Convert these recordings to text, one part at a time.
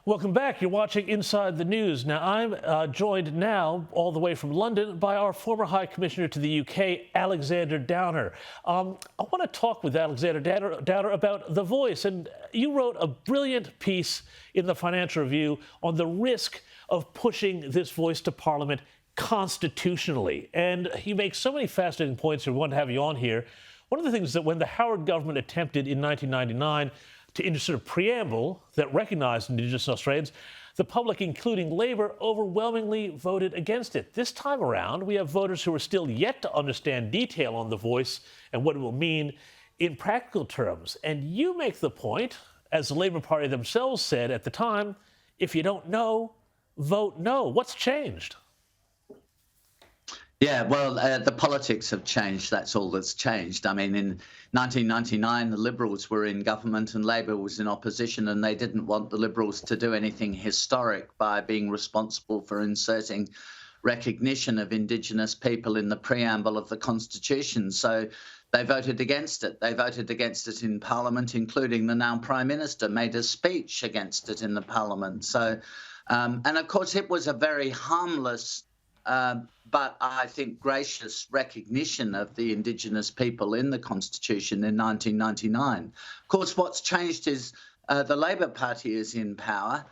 Welcome back. You're watching Inside the News. Now, I'm joined now all the way from London by our former High Commissioner to the UK, Alexander Downer. I want to talk with Alexander Downer about The Voice. And you wrote a brilliant piece in the Financial Review on the risk of pushing this voice to Parliament constitutionally. And you make so many fascinating points. We want to have you on here. One of the things that when the Howard government attempted in 1999 to insert a preamble that recognized Indigenous Australians, the public, including Labor, overwhelmingly voted against it. This time around, we have voters who are still yet to understand detail on The Voice and what it will mean in practical terms. And you make the point, as the Labor Party themselves said at the time, if you don't know, vote no. What's changed? Yeah, well, the politics have changed. That's all that's changed. I mean, in 1999, the Liberals were in government and Labor was in opposition, and they didn't want the Liberals to do anything historic by being responsible for inserting recognition of Indigenous people in the preamble of the Constitution. So they voted against it. They voted against it in Parliament, including the now Prime Minister made a speech against it in the Parliament. So, and of course, it was a very harmless but I think gracious recognition of the Indigenous people in the Constitution in 1999. Of course, what's changed is the Labor Party is in power,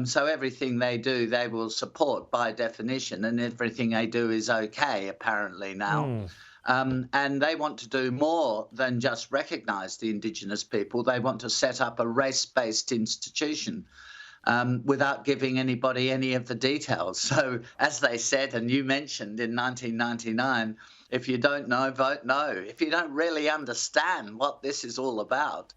so everything they do, they will support by definition, and everything they do is okay, apparently now. And they want to do more than just recognise the Indigenous people. They want to set up a race-based institution. Without giving anybody any of the details. So, as they said, and you mentioned in 1999, if you don't know, vote no. If you don't really understand what this is all about,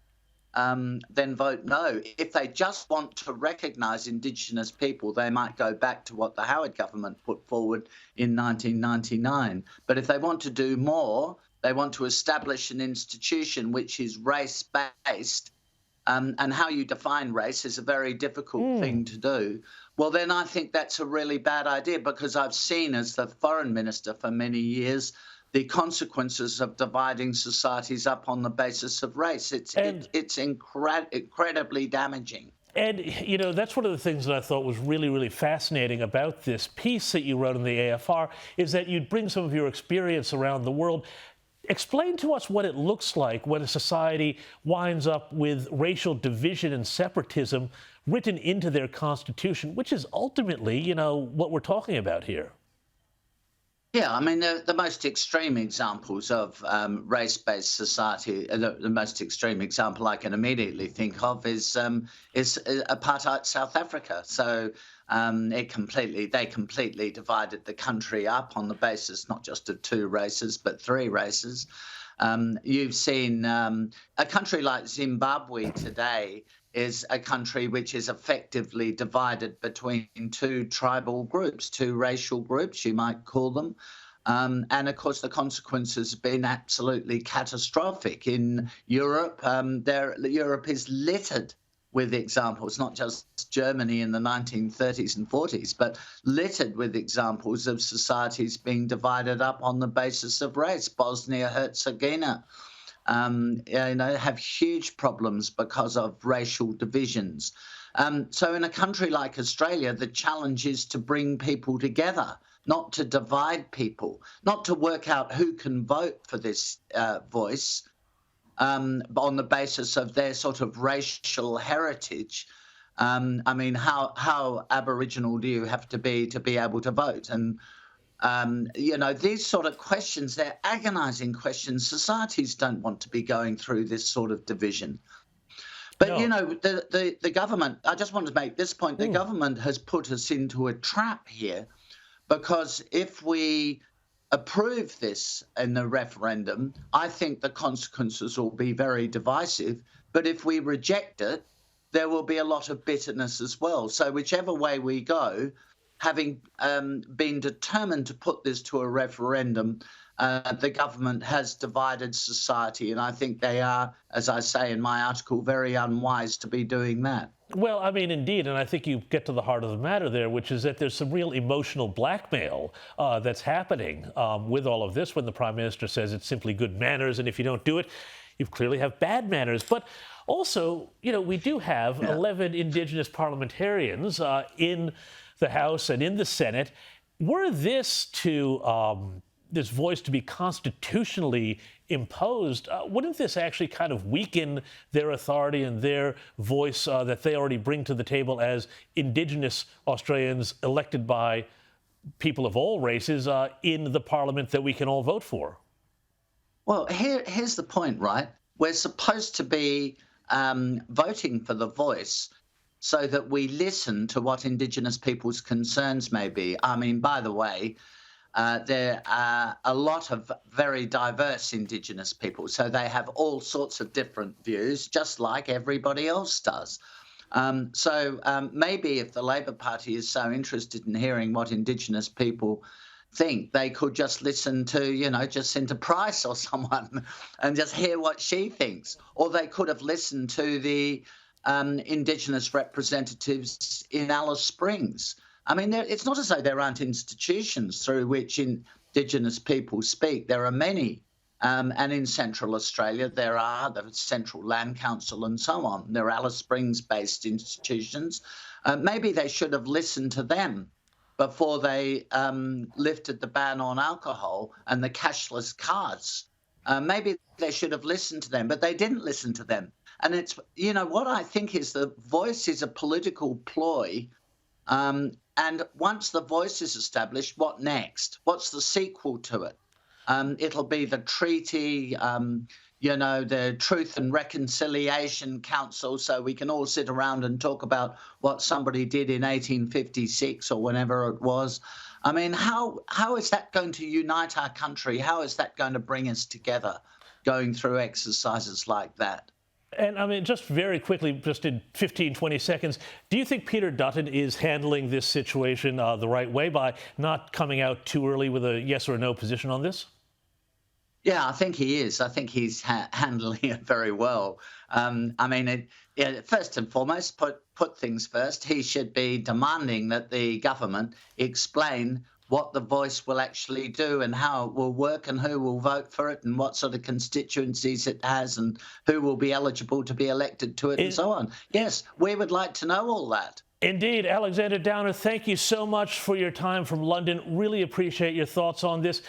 then vote no. If they just want to recognise Indigenous people, they might go back to what the Howard government put forward in 1999. But if they want to do more, they want to establish an institution which is race-based, and how you define race is a very difficult thing to do. Well, then I think that's a really bad idea, because I've seen, as the foreign minister for many years, the consequences of dividing societies up on the basis of race. It's incredibly damaging. And, you know, that's one of the things that I thought was really, really fascinating about this piece that you wrote in the AFR, is that you'd bring some of your experience around the world. Explain to us what it looks like when a society winds up with racial division and separatism written into their constitution, which is ultimately, you know, what we're talking about here. Yeah, I mean, the most extreme examples of race-based society, the most extreme example I can immediately think of is apartheid South Africa. So they completely divided the country up on the basis not just of two races, but three races. You've seen a country like Zimbabwe today is a country which is effectively divided between two tribal groups, two racial groups, you might call them. And of course, the consequences have been absolutely catastrophic. In Europe, Europe is littered with examples, not just Germany in the 1930s and 40s, but littered with examples of societies being divided up on the basis of race. Bosnia-Herzegovina, have huge problems because of racial divisions. So in a country like Australia, the challenge is to bring people together, not to divide people, not to work out who can vote for this voice on the basis of their sort of racial heritage. I mean, how Aboriginal do you have to be able to vote? And these sort of questions, they're agonizing questions. Societies don't want to be going through this sort of division. But, No. you know, the government, I just want to make this point, the government has put us into a trap here, because if we approve this in the referendum, I think the consequences will be very divisive. But if we reject it, there will be a lot of bitterness as well. So whichever way we go, having been determined to put this to a referendum, the government has divided society. And I think they are, as I say in my article, very unwise to be doing that. Well, I mean, indeed, and I think you get to the heart of the matter there, which is that there's some real emotional blackmail that's happening with all of this when the Prime Minister says it's simply good manners, and if you don't do it, you clearly have bad manners. But Also, we do have 11 Indigenous parliamentarians in the House and in the Senate. Were this this voice to be constitutionally imposed, wouldn't this actually kind of weaken their authority and their voice that they already bring to the table as Indigenous Australians elected by people of all races in the parliament that we can all vote for? Well, here's the point, right? We're supposed to be voting for the voice so that we listen to what Indigenous people's concerns may be. I mean, by the way, there are a lot of very diverse Indigenous people, so they have all sorts of different views, just like everybody else does. Maybe if the Labor Party is so interested in hearing what Indigenous people think, they could just listen to, Jacinta Price or someone and just hear what she thinks. Or they could have listened to the Indigenous representatives in Alice Springs. I mean, it's not as though there aren't institutions through which Indigenous people speak. There are many. And in Central Australia, there are the Central Land Council and so on. There are Alice Springs-based institutions. Maybe they should have listened to them before they lifted the ban on alcohol and the cashless cards. Maybe they should have listened to them, but they didn't listen to them. And it's, what I think is the voice is a political ploy. And once the voice is established, what next? What's the sequel to it? It'll be the treaty, the Truth and Reconciliation Council, so we can all sit around and talk about what somebody did in 1856 or whenever it was. I mean, how is that going to unite our country? How is that going to bring us together, going through exercises like that? And I mean, just very quickly, just in 15, 20 seconds, do you think Peter Dutton is handling this situation the right way by not coming out too early with a yes or no position on this? Yeah, I think he is. I think he's handling it very well. First and foremost, put things first. He should be demanding that the government explain what the voice will actually do and how it will work and who will vote for it and what sort of constituencies it has and who will be eligible to be elected to it and so on. Yes, we would like to know all that. Indeed. Alexander Downer, thank you so much for your time from London. Really appreciate your thoughts on this.